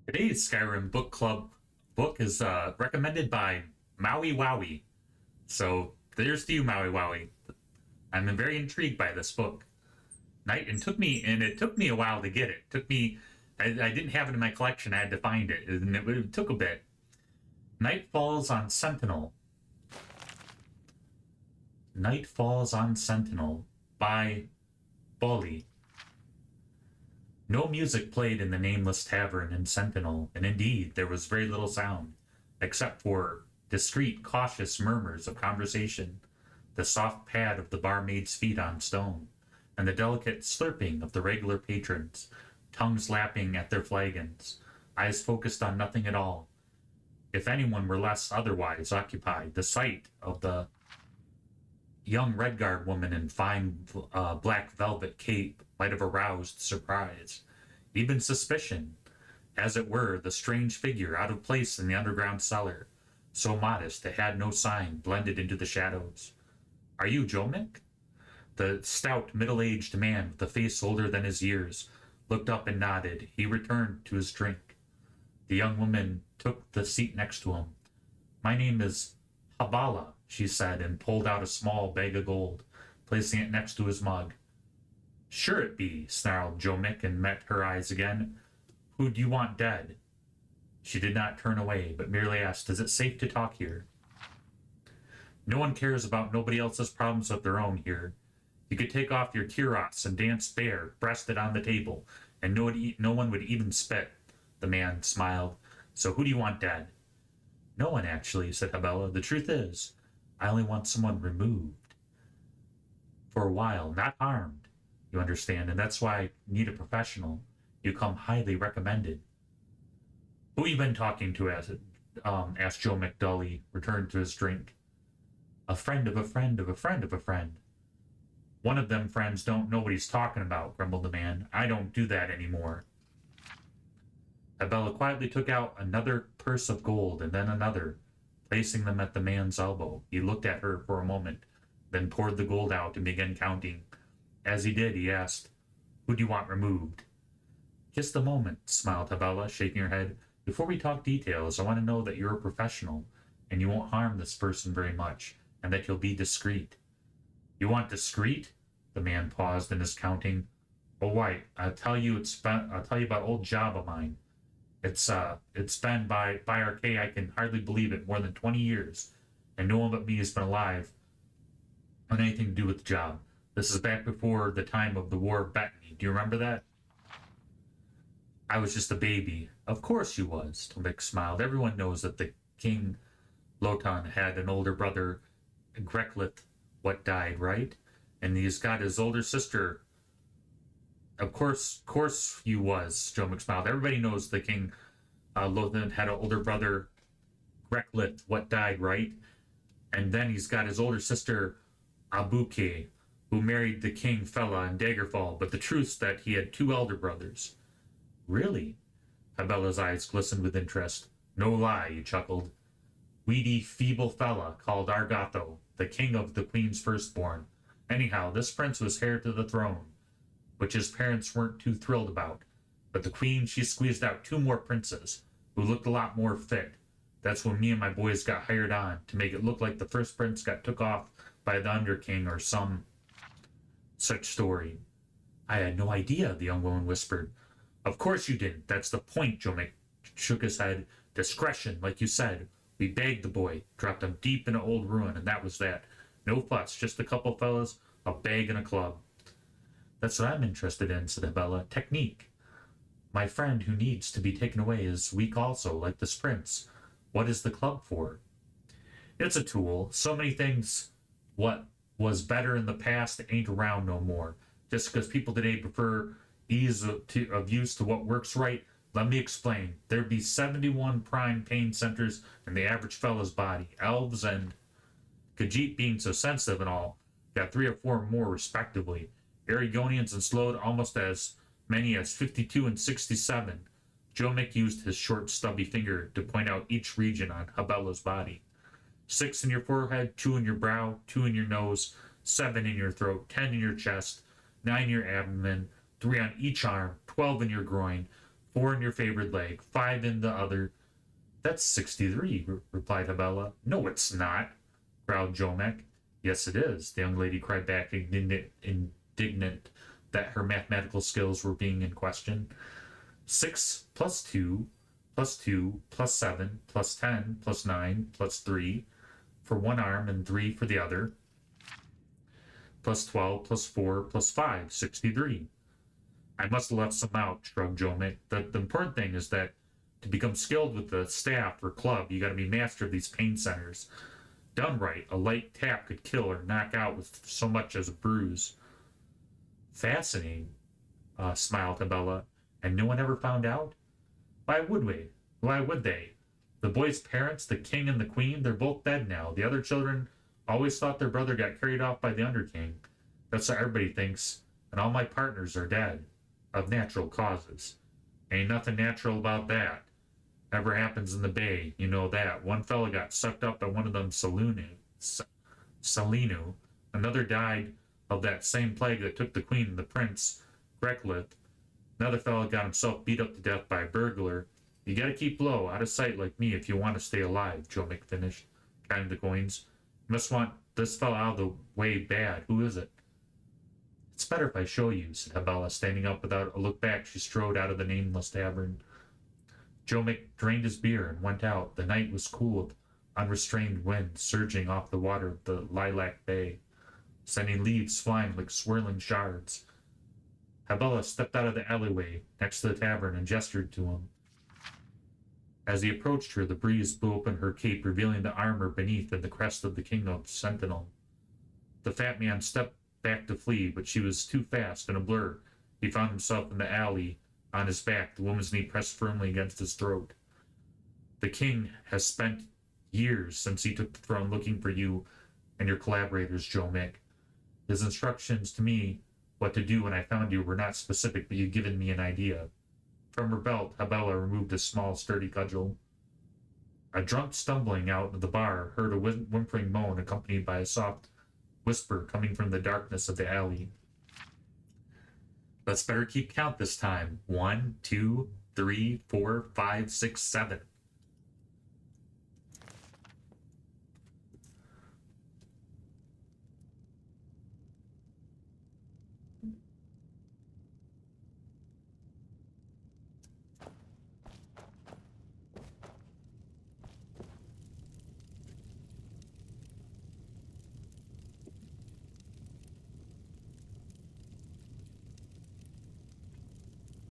Today's Skyrim Book Club book is recommended by Maui Wowie. So there's to you, Maui Wowie. I'm very intrigued by this book. It took me a while to get it. I didn't have it in my collection. I had to find it, and it took a bit. Night Falls on Sentinel. Night Falls on Sentinel by Bolly. No music played in the nameless tavern in Sentinel, and indeed there was very little sound, except for discreet, cautious murmurs of conversation, the soft pad of the barmaid's feet on stone, and the delicate slurping of the regular patrons, tongues lapping at their flagons, eyes focused on nothing at all. If anyone were less otherwise occupied, the sight of the young Redguard woman in fine black velvet cape might have aroused surprise, even suspicion, as it were the strange figure out of place in the underground cellar, so modest it had no sign blended into the shadows. Are you Jomick? The stout, middle-aged man with a face older than his years looked up and nodded. He returned to his drink. The young woman took the seat next to him. My name is Habala, she said, and pulled out a small bag of gold, placing it next to his mug. Sure it be, snarled Jomick and met her eyes again. Who do you want dead? She did not turn away, but merely asked, is it safe to talk here? No one cares about nobody else's problems of their own here. You could take off your cuirass and dance bare, breasted on the table, and no one would even spit. The man smiled. So who do you want dead? No one, actually, said Habella. The truth is, I only want someone removed. For a while, not harmed, you understand, and that's why I need a professional. You come highly recommended. Who you been talking to? Asked Joe McDully, returned to his drink. A friend of a friend of a friend of a friend. One of them friends don't know what he's talking about, grumbled the man. I don't do that anymore. Abella quietly took out another purse of gold and then another, placing them at the man's elbow. He looked at her for a moment, then poured the gold out and began counting. As he did, he asked, who do you want removed? Just a moment, smiled Habella, shaking her head. Before we talk details, I want to know that you're a professional, and you won't harm this person very much, and that you'll be discreet. You want discreet? The man paused in his counting. Oh, right. I'll tell you about old job of mine. It's been by arcade, I can hardly believe it, more than 20 years, and no one but me has been alive on anything to do with the job. This is back before the time of the War of Bettany. Do you remember that? I was just a baby. Of course you was, Tomek smiled. Everyone knows that the King Lotan had an older brother, Greklith, what died, right? And he's got his older sister. Of course you was, Joe McSmiled. Everybody knows the King Lothar had an older brother, Greklith, what died, right? And then he's got his older sister, Abuke, who married the King Fella in Daggerfall. But the truth's that he had two elder brothers. Really? Habella's eyes glistened with interest. No lie, he chuckled. Weedy, feeble fella called Argatho, the king of the queen's firstborn. Anyhow, this prince was heir to the throne, which his parents weren't too thrilled about. But the queen, she squeezed out two more princes, who looked a lot more fit. That's when me and my boys got hired on, to make it look like the first prince got took off by the Underking or some such story. I had no idea, the young woman whispered. Of course you didn't. That's the point, Joe shook his head. Discretion, like you said. We bagged the boy, dropped him deep in an old ruin, and that was that. No fuss, just a couple fellas, a bag and a club. That's what I'm interested in, said Abella. Technique. My friend who needs to be taken away is weak also, like this prince. What is the club for? It's a tool. So many things what was better in the past ain't around no more. Just because people today prefer ease of use to what works right, let me explain. There'd be 71 prime pain centers in the average fella's body. Elves and Khajiit being so sensitive and all, got 3 or 4 more respectively. Aragonians and Slode almost as many as 52 and 67. Jomick used his short stubby finger to point out each region on Habella's body. 6 in your forehead, 2 in your brow, 2 in your nose, 7 in your throat, 10 in your chest, 9 in your abdomen, 3 on each arm, 12 in your groin, 4 in your favored leg, 5 in the other. That's 63, replied Habella. No, it's not, growled Jomek. Yes, it is, the young lady cried back, indignant that her mathematical skills were being in question. 6 plus 2 plus 2 plus 7 plus 10 plus 9 plus 3 for one arm and 3 for the other, plus 12 plus 4 plus 5, 63. I must have left some out, shrugged Jomek. The important thing is that to become skilled with the staff or club, you got to be master of these pain centers. Done right, a light tap could kill or knock out with so much as a bruise. Fascinating, smiled Habella. And no one ever found out? Why would we? Why would they? The boy's parents, the king and the queen, they're both dead now. The other children always thought their brother got carried off by the Underking. That's what everybody thinks. And all my partners are dead. Of natural causes. Ain't nothing natural about that. Never happens in the bay, you know that. One fella got sucked up by one of them Salinu. Another died of that same plague that took the queen and the prince, Greclith. Another fella got himself beat up to death by a burglar. You gotta keep low, out of sight like me if you want to stay alive, Jomek finished, counting the coins. You must want this fella out of the way bad. Who is it? It's better if I show you, said Habella, standing up without a look back. She strode out of the nameless tavern. Jomek drained his beer and went out. The night was cool with unrestrained wind surging off the water of the lilac bay, sending leaves flying like swirling shards. Habella stepped out of the alleyway next to the tavern and gestured to him. As he approached her, the breeze blew open her cape, revealing the armor beneath and the crest of the king of Sentinel. The fat man stepped back to flee, but she was too fast. In a blur, he found himself in the alley on his back, the woman's knee pressed firmly against his throat. The king has spent years since he took the throne looking for you and your collaborators, Jomek. His instructions to me what to do when I found you were not specific, but you'd given me an idea. From her belt, Habella removed a small, sturdy cudgel. A drunk stumbling out of the bar heard a whimpering moan accompanied by a soft whisper coming from the darkness of the alley. Let's better keep count this time. 1, 2, 3, 4, 5, 6, 7.